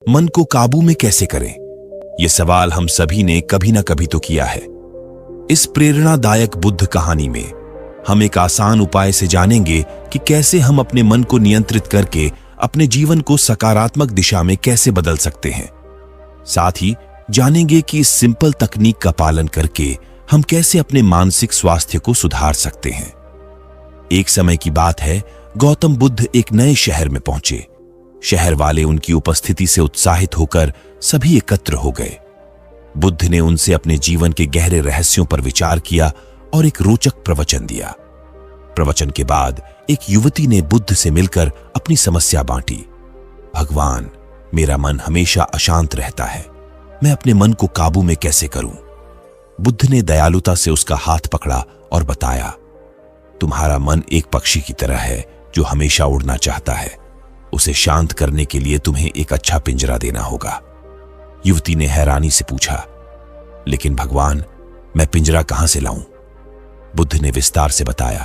मन को काबू में कैसे करें? यह सवाल हम सभी ने कभी ना कभी तो किया है। इस प्रेरणादायक बुद्ध कहानी में हम एक आसान उपाय से जानेंगे कि कैसे हम अपने मन को नियंत्रित करके अपने जीवन को सकारात्मक दिशा में कैसे बदल सकते हैं। साथ ही जानेंगे कि इस सिंपल तकनीक का पालन करके हम कैसे अपने मानसिक स्वास्थ्य को सुधार सकते हैं। एक समय की बात है, गौतम बुद्ध एक नए शहर में पहुंचे। शहर वाले उनकी उपस्थिति से उत्साहित होकर सभी एकत्र हो गए। बुद्ध ने उनसे अपने जीवन के गहरे रहस्यों पर विचार किया और एक रोचक प्रवचन दिया। प्रवचन के बाद एक युवती ने बुद्ध से मिलकर अपनी समस्या बांटी। भगवान, मेरा मन हमेशा अशांत रहता है, मैं अपने मन को काबू में कैसे करूं? बुद्ध ने दयालुता से उसका हाथ पकड़ा और बताया, तुम्हारा मन एक पक्षी की तरह है जो हमेशा उड़ना चाहता है। उसे शांत करने के लिए तुम्हें एक अच्छा पिंजरा देना होगा। युवती ने हैरानी से पूछा, लेकिन भगवान, मैं पिंजरा कहां से लाऊं? बुद्ध ने विस्तार से बताया,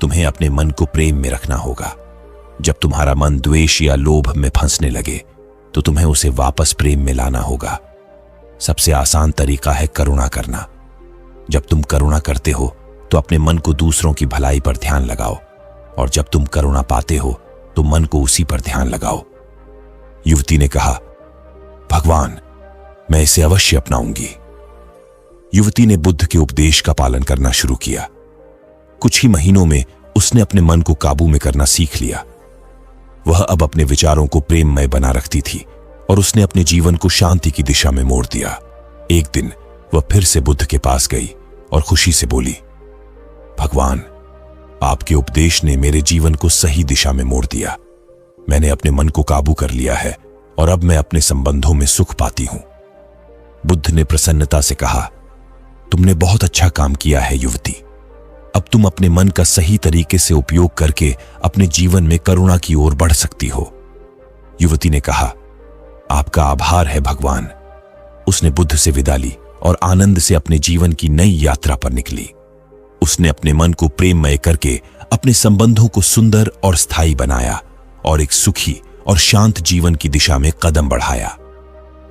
तुम्हें अपने मन को प्रेम में रखना होगा। जब तुम्हारा मन द्वेष या लोभ में फंसने लगे तो तुम्हें उसे वापस प्रेम में लाना होगा। सबसे आसान तरीका है करुणा करना। जब तुम करुणा करते हो तो अपने मन को दूसरों की भलाई पर ध्यान लगाओ, और जब तुम करुणा पाते हो तो मन को उसी पर ध्यान लगाओ। युवती ने कहा, भगवान, मैं इसे अवश्य अपनाऊंगी। युवती ने बुद्ध के उपदेश का पालन करना शुरू किया। कुछ ही महीनों में उसने अपने मन को काबू में करना सीख लिया। वह अब अपने विचारों को प्रेममय बना रखती थी और उसने अपने जीवन को शांति की दिशा में मोड़ दिया। एक दिन वह फिर से बुद्ध के पास गई और खुशी से बोली, भगवान, आपके उपदेश ने मेरे जीवन को सही दिशा में मोड़ दिया। मैंने अपने मन को काबू कर लिया है और अब मैं अपने संबंधों में सुख पाती हूं। बुद्ध ने प्रसन्नता से कहा, तुमने बहुत अच्छा काम किया है युवती। अब तुम अपने मन का सही तरीके से उपयोग करके अपने जीवन में करुणा की ओर बढ़ सकती हो। युवती ने कहा, आपका आभार है भगवान। उसने बुद्ध से विदा ली और आनंद से अपने जीवन की नई यात्रा पर निकली। उसने अपने मन को प्रेममय करके अपने संबंधों को सुंदर और स्थायी बनाया और एक सुखी और शांत जीवन की दिशा में कदम बढ़ाया।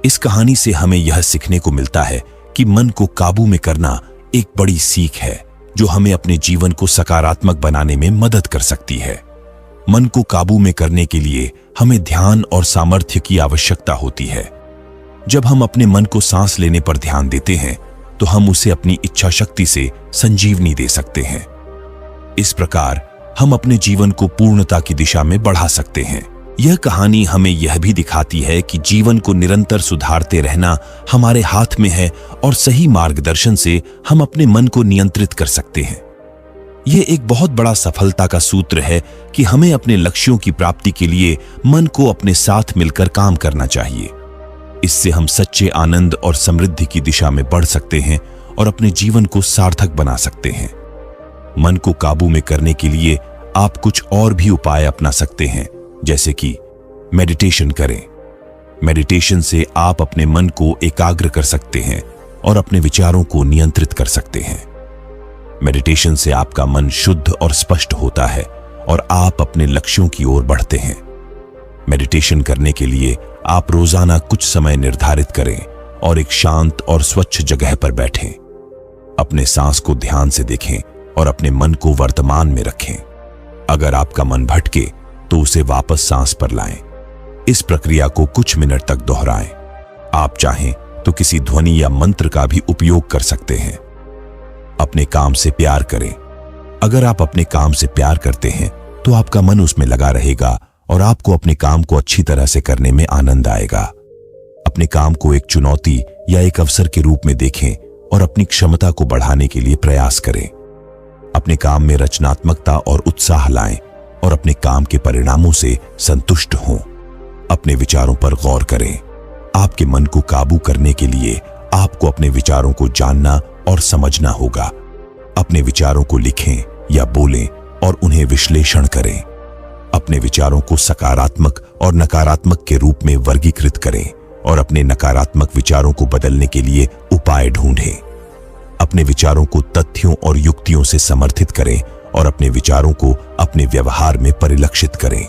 इस कहानी से हमें यह सीखने को मिलता है कि मन को काबू में करना एक बड़ी सीख है जो हमें अपने जीवन को सकारात्मक बनाने में मदद कर सकती है। मन को काबू में करने के लिए हमें ध्यान और सामर्थ्य की आवश्यकता होती है। जब हम अपने मन को सांस लेने पर ध्यान देते हैं तो हम उसे अपनी इच्छा शक्ति से संजीवनी दे सकते हैं। इस प्रकार हम अपने जीवन को पूर्णता की दिशा में बढ़ा सकते हैं। यह कहानी हमें यह भी दिखाती है कि जीवन को निरंतर सुधारते रहना हमारे हाथ में है और सही मार्गदर्शन से हम अपने मन को नियंत्रित कर सकते हैं। यह एक बहुत बड़ा सफलता का सूत्र है कि हमें अपने लक्ष्यों की प्राप्ति के लिए मन को अपने साथ मिलकर काम करना चाहिए। इससे हम सच्चे आनंद और समृद्धि की दिशा में बढ़ सकते हैं और अपने जीवन को सार्थक बना सकते हैं। मन को काबू में करने के लिए आप कुछ और भी उपाय अपना सकते हैं, जैसे कि मेडिटेशन करें। मेडिटेशन से आप अपने मन को एकाग्र कर सकते हैं और अपने विचारों को नियंत्रित कर सकते हैं। मेडिटेशन से आपका मन शुद्ध और स्पष्ट होता है और आप अपने लक्ष्यों की ओर बढ़ते हैं। मेडिटेशन करने के लिए आप रोजाना कुछ समय निर्धारित करें और एक शांत और स्वच्छ जगह पर बैठें। अपने सांस को ध्यान से देखें और अपने मन को वर्तमान में रखें। अगर आपका मन भटके तो उसे वापस सांस पर लाएं। इस प्रक्रिया को कुछ मिनट तक दोहराएं। आप चाहें तो किसी ध्वनि या मंत्र का भी उपयोग कर सकते हैं। अपने काम से प्यार करें। अगर आप अपने काम से प्यार करते हैं तो आपका मन उसमें लगा रहेगा और आपको अपने काम को अच्छी तरह से करने में आनंद आएगा। अपने काम को एक चुनौती या एक अवसर के रूप में देखें और अपनी क्षमता को बढ़ाने के लिए प्रयास करें। अपने काम में रचनात्मकता और उत्साह लाएं और अपने काम के परिणामों से संतुष्ट हों। अपने विचारों पर गौर करें। आपके मन को काबू करने के लिए आपको अपने विचारों को जानना और समझना होगा। अपने विचारों को लिखें या बोलें और उन्हें विश्लेषण करें। अपने विचारों को सकारात्मक और नकारात्मक के रूप में वर्गीकृत करें और अपने नकारात्मक विचारों को बदलने के लिए उपाय ढूंढें। अपने विचारों को तथ्यों और युक्तियों से समर्थित करें और अपने विचारों को अपने व्यवहार में परिलक्षित करें।